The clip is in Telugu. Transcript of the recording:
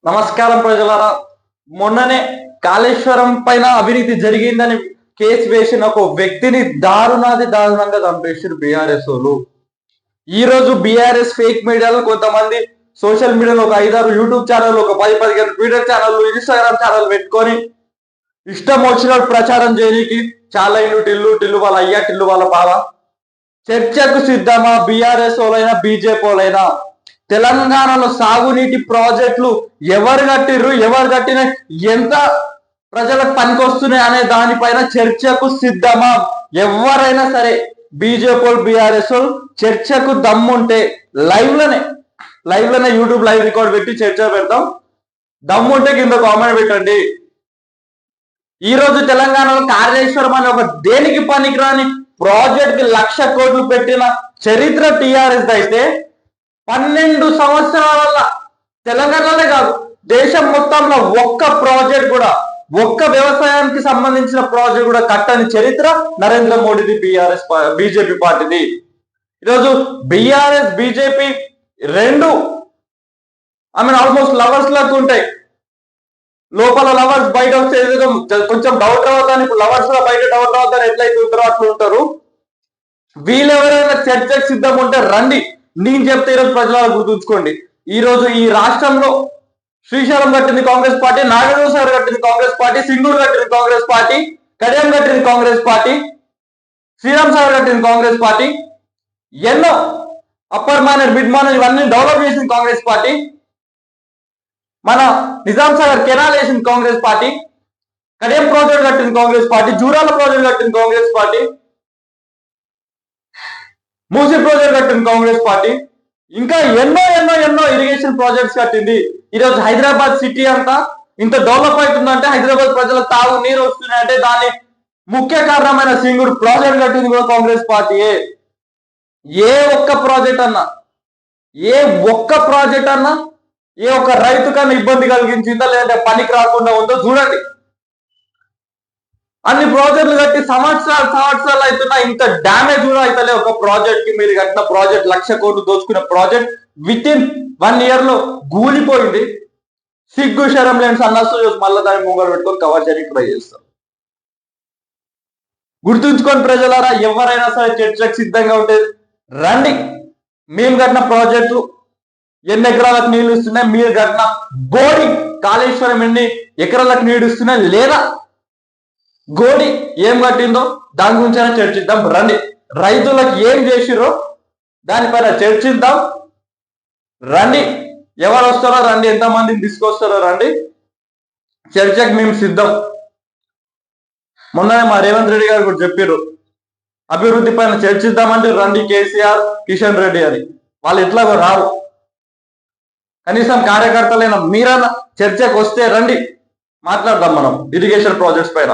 నమస్కారం ప్రజలారా. మొన్ననే కాళేశ్వరం పైన అవినీతి జరిగిందని కేసు వేసిన ఒక వ్యక్తిని దారుణంగా చంపేసారు బీఆర్ఎస్ వాళ్ళు. ఈ రోజు బీఆర్ఎస్ ఫేక్ మీడియాలో కొంతమంది సోషల్ మీడియాలో ఒక 5-6 యూట్యూబ్ ఛానల్, ఒక 10-15 ట్విట్టర్ ఛానల్, ఇన్స్టాగ్రామ్ ఛానల్ పెట్టుకొని ఇష్టం వచ్చినట్టు ప్రచారం చేయడానికి చాలా టిల్లు వాళ్ళ అయ్యా, టిల్లు వాళ్ళ బావ చర్చకు సిద్ధమా బీఆర్ఎస్ వాళ్ళైనా బీజేపీ వాళ్ళైనా? తెలంగాణలో సాగునీటి ప్రాజెక్టులు ఎవరు కట్టిర్రు, ఎవరు కట్టిన ఎంత ప్రజలకు పనికొస్తున్నాయి అనే దానిపైన చర్చకు సిద్ధమా? ఎవరైనా సరే బీజేపీ బీఆర్ఎస్ చర్చకు దమ్ముంటే లైవ్ లోనే యూట్యూబ్ లైవ్ రికార్డ్ పెట్టి చర్చ పెడతాం. దమ్ముంటే కింద కామెంట్ పెట్టండి. ఈ రోజు తెలంగాణలో కాళేశ్వరం అనే ఒక దేనికి పనికిరాని ప్రాజెక్ట్ కి 1,00,000 కోట్లు పెట్టిన చరిత్ర టిఆర్ఎస్ అయితే 12 సంవత్సరాల తెలంగాణలోనే కాదు దేశం మొత్తంలో ఒక్క ప్రాజెక్ట్ కూడా, ఒక్క వ్యవసాయానికి సంబంధించిన ప్రాజెక్ట్ కూడా కట్టని చరిత్ర నరేంద్ర మోడీది, బీజేపీ పార్టీది. ఈరోజు బీఆర్ఎస్ బీజేపీ రెండు ఆల్మోస్ట్ లవర్స్ లాగా ఉంటాయి. లోపల లవర్స్ బయట వచ్చేది కొంచెం డౌట్ రావద్దని, ఇప్పుడు లవర్స్ లో బయట డౌట్ రావద్దని ఎట్లయితే ఉంటారో అట్లా ఉంటారు. వీళ్ళెవరైనా చర్చకు సిద్ధం ఉంటే రండి. నేను చెప్తే ఈరోజు ప్రజలు గుర్తుంచుకోండి. ఈ రోజు ఈ రాష్ట్రంలో శ్రీశైలం కట్టింది కాంగ్రెస్ పార్టీ, నాగార్జున సాగర్ కట్టింది కాంగ్రెస్ పార్టీ, సింగూరు కట్టింది కాంగ్రెస్ పార్టీ, కడియం కట్టింది కాంగ్రెస్ పార్టీ, శ్రీరామ్ సాగర్ కట్టింది కాంగ్రెస్ పార్టీ, ఎన్నో అప్పర్ మైనర్, మిడ్ మైనర్ ఇవన్నీ డెవలప్ చేసింది కాంగ్రెస్ పార్టీ. మన నిజాం సాగర్ కెనాల్ వేసింది కాంగ్రెస్ పార్టీ, కడియం ప్రాజెక్ట్ కట్టింది కాంగ్రెస్ పార్టీ, జూరాల ప్రాజెక్ట్ కట్టింది కాంగ్రెస్ పార్టీ, మూసీ ప్రాజెక్ట్ కట్టింది కాంగ్రెస్ పార్టీ, ఇంకా ఎన్నో ఇరిగేషన్ ప్రాజెక్ట్స్ కట్టింది. ఈరోజు హైదరాబాద్ సిటీ అంతా ఇంత డెవలప్ అవుతుందంటే, హైదరాబాద్ ప్రజలకు తాగు నీరు వస్తున్నాయంటే దాని ముఖ్య కారణమైన సింగూరు ప్రాజెక్ట్ కట్టింది కూడా కాంగ్రెస్ పార్టీయే. ఏ ఒక్క ప్రాజెక్ట్ అన్నా ఏ ఒక్క రైతు కన్నా ఇబ్బంది కలిగించిందా, లేదంటే పనికి రాకుండా ఉందో చూడండి. అన్ని ప్రాజెక్టులు కట్టి సంవత్సరాలు అవుతున్నా ఇంత డ్యామేజ్ కూడా అవుతలే ఒక ప్రాజెక్ట్ కి. మీరు కట్టిన ప్రాజెక్ట్ 1,00,000 కోట్లు దోచుకున్న ప్రాజెక్ట్ విత్ ఇన్ 1 year లో గూలిపోయింది. సిగ్గు శరం లేని సన్నస్సు చూసి మళ్ళీ దాన్ని ముంగలు పెట్టుకొని కవర్ చేయడానికి ట్రై చేస్తాం. గుర్తుంచుకొని ప్రజలారా, ఎవరైనా సరే చర్చకు సిద్ధంగా ఉంటే రండి. మేము కట్టిన ప్రాజెక్టు ఎన్ని ఎకరాలకు నీళ్లు ఇస్తున్నాయి, మీరు కట్టిన బోర్డింగ్ కాళేశ్వరం ఎన్ని ఎకరాలకు నీళ్లు ఇస్తున్నాయి, లేదా గోడి ఏం కట్టిందో దాని గురించి అయినా చర్చిద్దాం రండి. రైతులకు ఏం చేసిరో దానిపైన చర్చిద్దాం రండి. ఎవరు వస్తారో రండి, ఎంతమందిని తీసుకొస్తారో రండి, చర్చకు మేము సిద్ధం. మొన్ననే మా రేవంత్ రెడ్డి గారు కూడా చెప్పారు, అభివృద్ధి పైన చర్చిద్దామంటే రండి కేసీఆర్, కిషన్ రెడ్డి అని. వాళ్ళు ఎట్లాగో రావు. కనీసం కార్యకర్తలైన మీరన్నా చర్చకు వస్తే రండి, మాట్లాడదాం మనం ఇరిగేషన్ ప్రాజెక్ట్స్ పైన.